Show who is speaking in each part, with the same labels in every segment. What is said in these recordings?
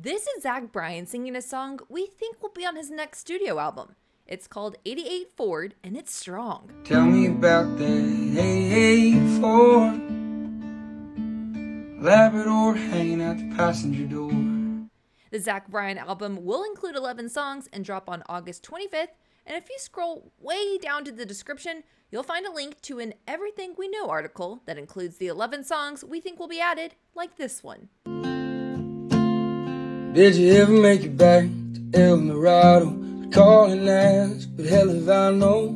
Speaker 1: This is Zach Bryan singing a song we think will be on his next studio album. It's called 88 Ford, and it's strong.
Speaker 2: Tell me about that 88 Ford, Labrador hanging out the passenger door.
Speaker 1: The Zach Bryan album will include 11 songs and drop on August 25th, and if you scroll way down to the description, you'll find a link to an Everything We Know article that includes the 11 songs we think will be added, like this one.
Speaker 2: Did you ever make it back to El Dorado? Call and ask, but hell if I know.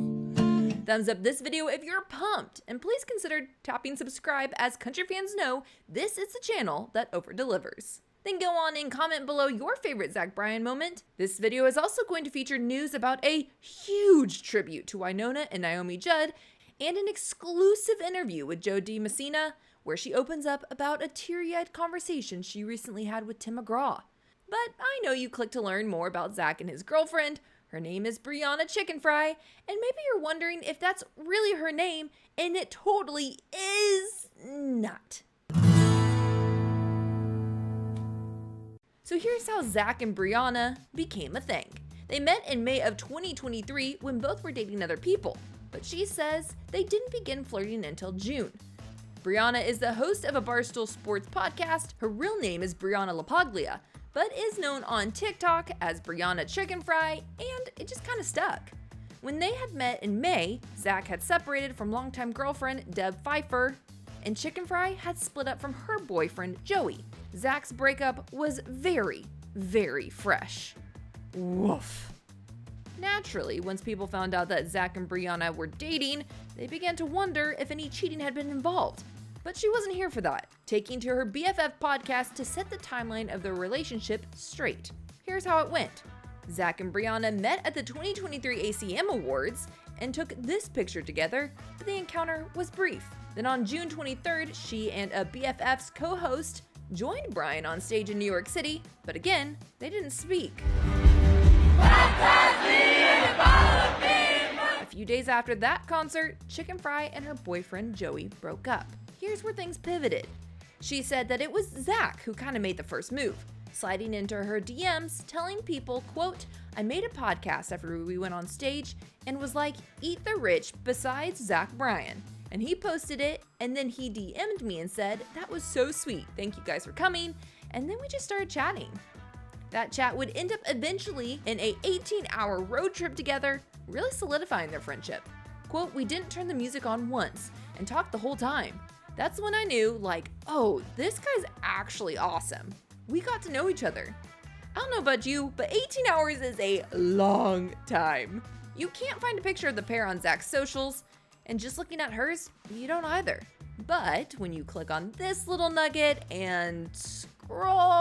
Speaker 1: Thumbs up this video if you're pumped, and please consider tapping subscribe, as country fans know this is the channel that over-delivers. Then go on and comment below your favorite Zach Bryan moment. This video is also going to feature news about a huge tribute to Winona and Naomi Judd, and an exclusive interview with Dee Messina, where she opens up about a teary-eyed conversation she recently had with Tim McGraw. But I know you clicked to learn more about Zach and his girlfriend. Her name is Brianna Chickenfry, and maybe you're wondering if that's really her name, and it totally is not. So here's how Zach and Brianna became a thing. They met in May of 2023 when both were dating other people, but she says they didn't begin flirting until June. Brianna is the host of a Barstool Sports podcast. Her real name is Brianna LaPaglia, but is known on TikTok as Brianna Chickenfry, and it just kind of stuck. When they had met in May, Zach had separated from longtime girlfriend Deb Pfeiffer, and Chickenfry had split up from her boyfriend Joey. Zach's breakup was very, very fresh. Woof. Naturally, once people found out that Zach and Brianna were dating, they began to wonder if any cheating had been involved. But she wasn't here for that, taking to her BFF podcast to set the timeline of their relationship straight. Here's how it went. Zach and Brianna met at the 2023 ACM Awards and took this picture together, but the encounter was brief. Then on June 23rd, she and a BFF's co-host joined Bryan on stage in New York City, but again, they didn't speak. A few days after that concert, Chickenfry and her boyfriend Joey broke up. Here's where things pivoted. She said that it was Zach who kind of made the first move, sliding into her DMs, telling people, quote, "I made a podcast after we went on stage and was like, eat the rich besides Zach Bryan." And he posted it, and then he DM'd me and said, "That was so sweet. Thank you guys for coming." And then we just started chatting. That chat would end up eventually in a 18-hour road trip together, really solidifying their friendship. Quote, "We didn't turn the music on once and talked the whole time. That's when I knew, like, oh, this guy's actually awesome. We got to know each other." I don't know about you, but 18 hours is a long time. You can't find a picture of the pair on Zach's socials, and just looking at hers, you don't either. But when you click on this little nugget and scroll...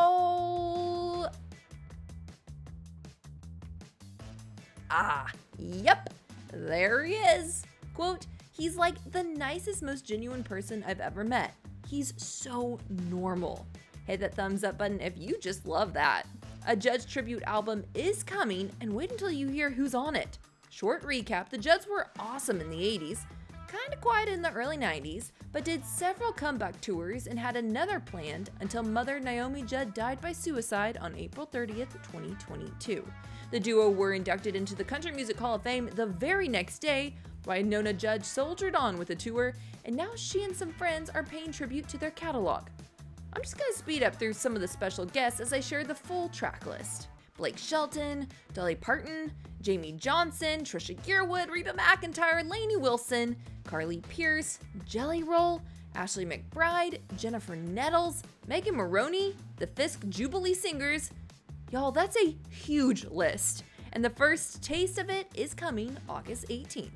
Speaker 1: Yep, there he is. Quote, "He's like the nicest, most genuine person I've ever met. He's so normal." Hit that thumbs up button if you just love that. A Judds tribute album is coming, and wait until you hear who's on it. Short recap, the Judds were awesome in the 80s, kind of quiet in the early 90s, but did several comeback tours and had another planned until mother Naomi Judd died by suicide on April 30th, 2022. The duo were inducted into the Country Music Hall of Fame the very next day. Winona Judd soldiered on with the tour, and now she and some friends are paying tribute to their catalog. I'm just gonna speed up through some of the special guests as I share the full track list. Blake Shelton, Dolly Parton, Jamie Johnson, Trisha Yearwood, Reba McEntire, Lainey Wilson, Carly Pierce, Jelly Roll, Ashley McBride, Jennifer Nettles, Megan Maroney, the Fisk Jubilee Singers. Y'all, that's a huge list, and the first taste of it is coming August 18th.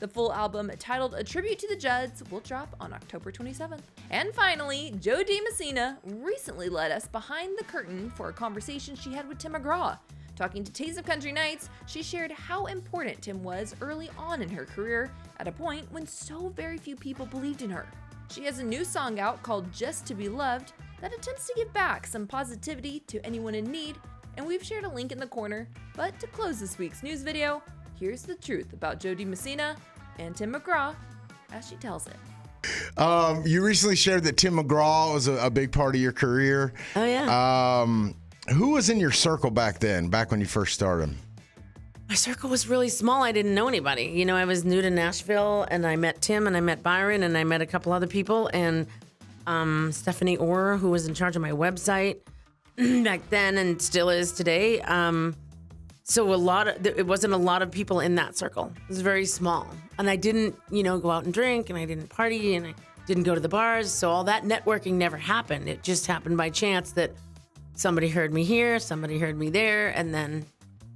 Speaker 1: The full album, titled A Tribute to the Judds, will drop on October 27th. And finally, Dee Messina recently led us behind the curtain for a conversation she had with Tim McGraw. Talking to Taste of Country Nights, she shared how important Tim was early on in her career, at a point when so very few people believed in her. She has a new song out called Just to Be Loved that attempts to give back some positivity to anyone in need, and we've shared a link in the corner. But to close this week's news video, here's the truth about Dee Messina and Tim McGraw as she tells it.
Speaker 3: You recently shared that Tim McGraw was a big part of your career.
Speaker 4: Oh, yeah.
Speaker 3: Who was in your circle back then, back when you first started?
Speaker 4: My circle was really small. I didn't know anybody. You know, I was new to Nashville, and I met Tim, and I met Byron, and I met a couple other people, and Stephanie Orr, who was in charge of my website back then and still is today. So it wasn't a lot of people in that circle. It was very small. And I didn't, go out and drink, and I didn't party, and I didn't go to the bars. So all that networking never happened. It just happened by chance that somebody heard me here, somebody heard me there, and then,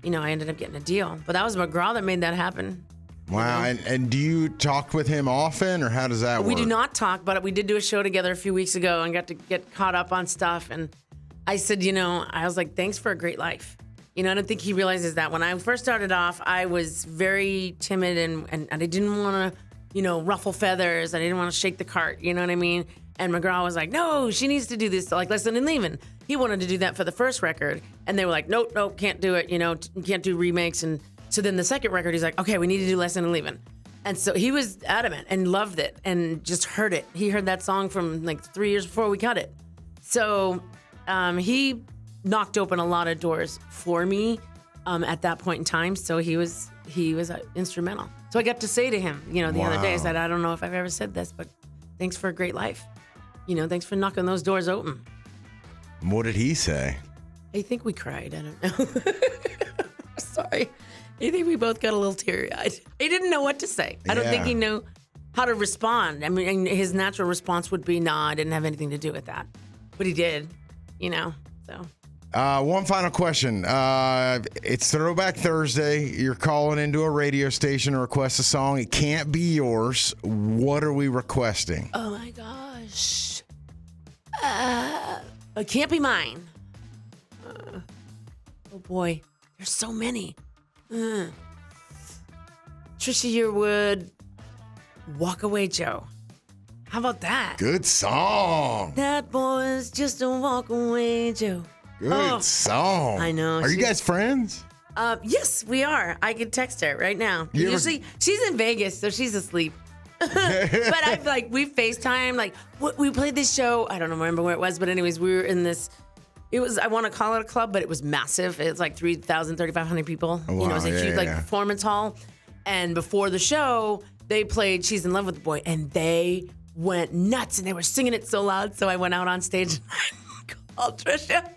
Speaker 4: I ended up getting a deal. But that was McGraw that made that happen.
Speaker 3: Wow. And do you talk with him often, or how does that work?
Speaker 4: We do not talk, but we did do a show together a few weeks ago and got to get caught up on stuff. And I said, I was like, thanks for a great life. I don't think he realizes that. When I first started off, I was very timid and I didn't want to, ruffle feathers. I didn't want to shake the cart. You know what I mean? And McGraw was like, no, she needs to do this, like Listen and Leaving. He wanted to do that for the first record. And they were like, nope, can't do it. You can't do remakes. And so then the second record, he's like, okay, we need to do Listen and Leaving. And so he was adamant and loved it and just heard it. He heard that song from like 3 years before we cut it. So he knocked open a lot of doors for me at that point in time. So he was instrumental. So I got to say to him, the other day, I said, I don't know if I've ever said this, but thanks for a great life. Thanks for knocking those doors open.
Speaker 3: What did he say?
Speaker 4: I think we cried. I don't know. Sorry. I think we both got a little teary-eyed. He didn't know what to say. I don't think he knew how to respond. I mean, his natural response would be, nah, I didn't have anything to do with that. But he did, so.
Speaker 3: One final question. It's Throwback Thursday. You're calling into a radio station to request a song. It can't be yours. What are we requesting?
Speaker 4: Oh, my gosh. It can't be mine. Oh, boy. There's so many. Trisha Yearwood, Walk Away Joe. How about that?
Speaker 3: Good song.
Speaker 4: That boy's just a walk away Joe.
Speaker 3: Good song.
Speaker 4: I know.
Speaker 3: Are you guys friends?
Speaker 4: Yes, we are. I can text her right now. Usually, she's in Vegas, so she's asleep. But we FaceTime. We played this show. I don't remember where it was, but anyways, we were in this. It was, I want to call it a club, but it was massive. It's like 3,000, 3,500 people.
Speaker 3: Oh, wow.
Speaker 4: It was a huge performance hall. And before the show, they played She's in Love with the Boy, and they went nuts, and they were singing it so loud. So I went out on stage and I called Trisha,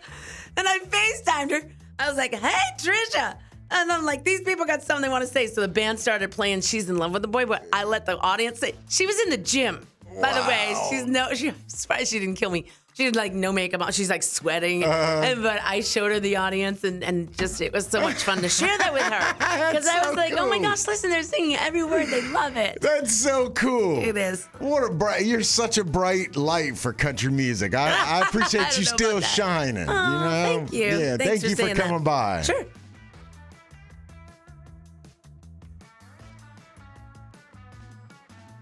Speaker 4: and I FaceTimed her. I was like, hey, Trisha. And I'm like, these people got something they want to say. So the band started playing She's in Love with the Boy, but I let the audience say, she was in the gym. Wow. By the way, she's surprised she didn't kill me. She had no makeup on. She's sweating. But I showed her the audience and just, it was so much fun to share that with her. Because I was like, cool. Oh my gosh, listen, they're singing every word. They love it.
Speaker 3: That's so cool.
Speaker 4: It is.
Speaker 3: You're such a bright light for country music. I appreciate you still shining.
Speaker 4: Oh, thank you.
Speaker 3: Yeah, thank you for coming by.
Speaker 4: Sure.